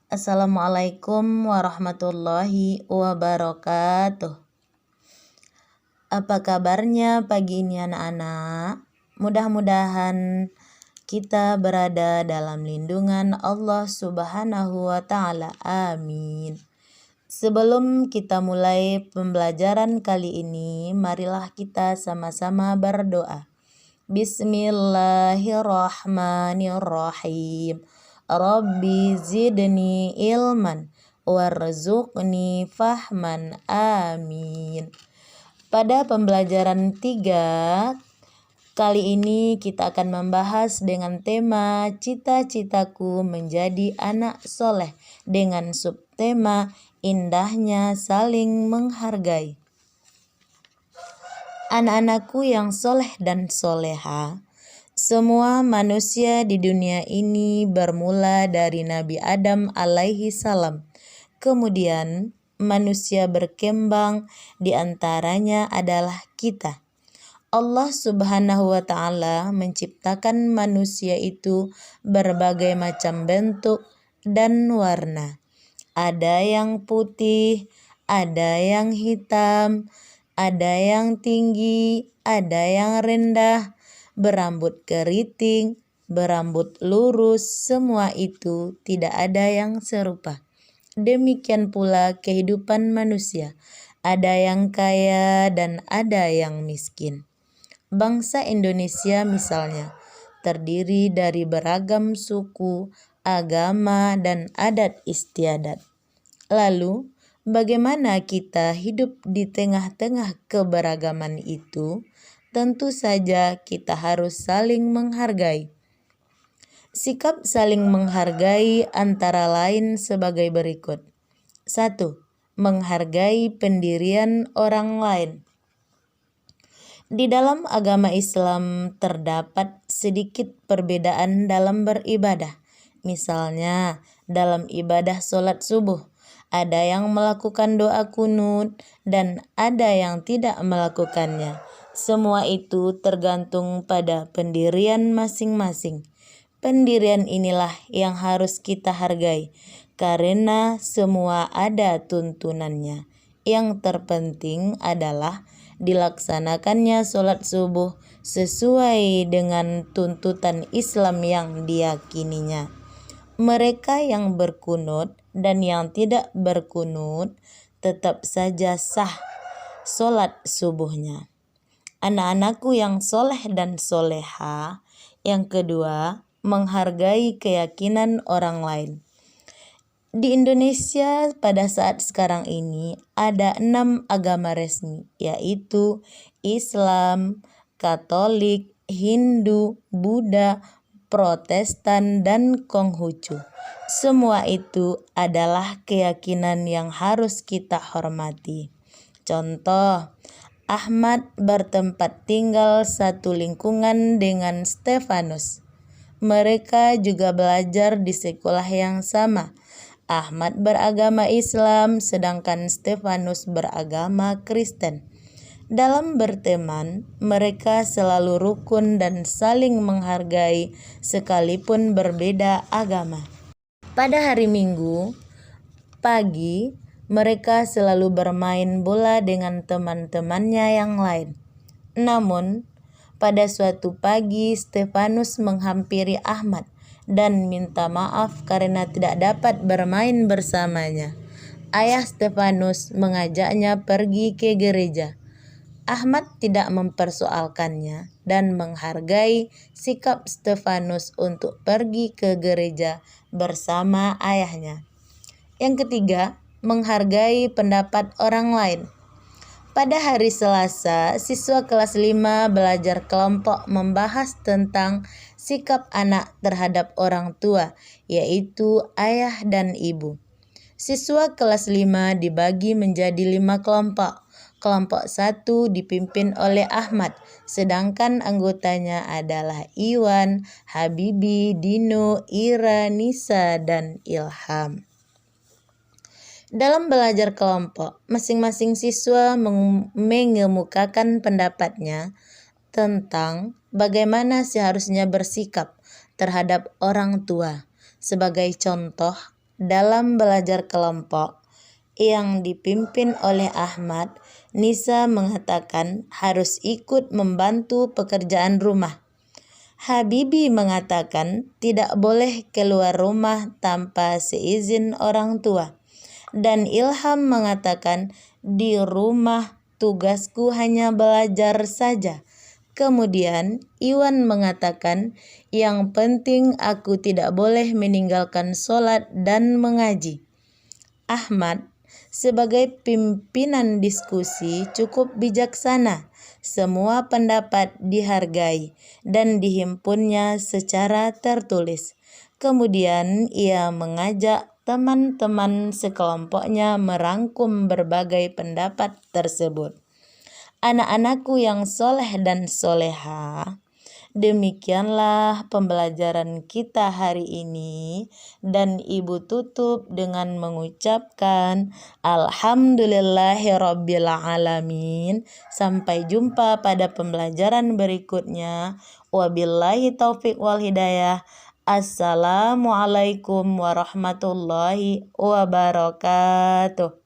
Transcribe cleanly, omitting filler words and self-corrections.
Assalamualaikum warahmatullahi wabarakatuh. Apa kabarnya pagi ini anak-anak? Mudah-mudahan kita berada dalam lindungan Allah Subhanahu wa Ta'ala. Amin. Sebelum kita mulai pembelajaran kali ini, marilah kita sama-sama berdoa. Bismillahirrahmanirrahim. Rabbi zidni ilman warzuqni fahman. Amin. Pada pembelajaran 3 kali ini kita akan membahas dengan tema cita-citaku menjadi anak soleh dengan subtema indahnya saling menghargai. Anak-anakku yang soleh dan soleha, semua manusia di dunia ini bermula dari Nabi Adam alaihi salam. Kemudian manusia berkembang, di antaranya adalah kita. Allah Subhanahu wa Ta'ala menciptakan manusia itu berbagai macam bentuk dan warna. Ada yang putih, ada yang hitam, ada yang tinggi, ada yang rendah, berambut keriting, berambut lurus, semua itu tidak ada yang serupa. Demikian pula kehidupan manusia, ada yang kaya dan ada yang miskin. Bangsa Indonesia misalnya, terdiri dari beragam suku, agama, dan adat istiadat. Lalu, bagaimana kita hidup di tengah-tengah keberagaman itu? Tentu saja kita harus saling menghargai. Sikap saling menghargai antara lain sebagai berikut. 1. Menghargai pendirian orang lain. Di dalam agama Islam terdapat sedikit perbedaan dalam beribadah. Misalnya, dalam ibadah sholat subuh, ada yang melakukan doa kunut dan ada yang tidak melakukannya. Semua itu tergantung pada pendirian masing-masing. Pendirian inilah yang harus kita hargai, karena semua ada tuntunannya. Yang terpenting adalah dilaksanakannya sholat subuh sesuai dengan tuntutan Islam yang diyakininya. Mereka yang berkunut dan yang tidak berkunut tetap saja sah sholat subuhnya. Anak-anakku yang soleh dan soleha, yang kedua, menghargai keyakinan orang lain. Di Indonesia pada saat sekarang ini ada 6 agama resmi, yaitu Islam, Katolik, Hindu, Buddha, Protestan, dan Konghucu. Semua itu adalah keyakinan yang harus kita hormati. Contoh, Ahmad bertempat tinggal satu lingkungan dengan Stefanus. Mereka juga belajar di sekolah yang sama. Ahmad beragama Islam, sedangkan Stefanus beragama Kristen. Dalam berteman, mereka selalu rukun dan saling menghargai sekalipun berbeda agama. Pada hari Minggu pagi, mereka selalu bermain bola dengan teman-temannya yang lain. Namun, pada suatu pagi, Stefanus menghampiri Ahmad dan minta maaf karena tidak dapat bermain bersamanya. Ayah Stefanus mengajaknya pergi ke gereja. Ahmad tidak mempersoalkannya dan menghargai sikap Stefanus untuk pergi ke gereja bersama ayahnya. Yang ketiga, menghargai pendapat orang lain. Pada hari Selasa, siswa kelas 5 belajar kelompok membahas tentang sikap anak terhadap orang tua, yaitu ayah dan ibu. Siswa kelas 5 dibagi menjadi 5 kelompok. Kelompok 1 dipimpin oleh Ahmad, sedangkan anggotanya adalah Iwan, Habibi, Dino, Ira, Nisa, dan Ilham. Dalam belajar kelompok, masing-masing siswa mengemukakan pendapatnya tentang bagaimana seharusnya bersikap terhadap orang tua. Sebagai contoh, dalam belajar kelompok yang dipimpin oleh Ahmad, Nisa mengatakan harus ikut membantu pekerjaan rumah. Habibi mengatakan tidak boleh keluar rumah tanpa seizin orang tua. Dan Ilham mengatakan di rumah tugasku hanya belajar saja. Kemudian Iwan mengatakan yang penting aku tidak boleh meninggalkan sholat dan mengaji. Ahmad sebagai pimpinan diskusi cukup bijaksana. Semua pendapat dihargai dan dihimpunnya secara tertulis. Kemudian ia mengajak teman-teman sekelompoknya merangkum berbagai pendapat tersebut. Anak-anakku yang soleh dan soleha, demikianlah pembelajaran kita hari ini, dan Ibu tutup dengan mengucapkan Alhamdulillahirrabbilalamin. Sampai jumpa pada pembelajaran berikutnya. Wabillahi taufiq wal hidayah. Assalamualaikum warahmatullahi wabarakatuh.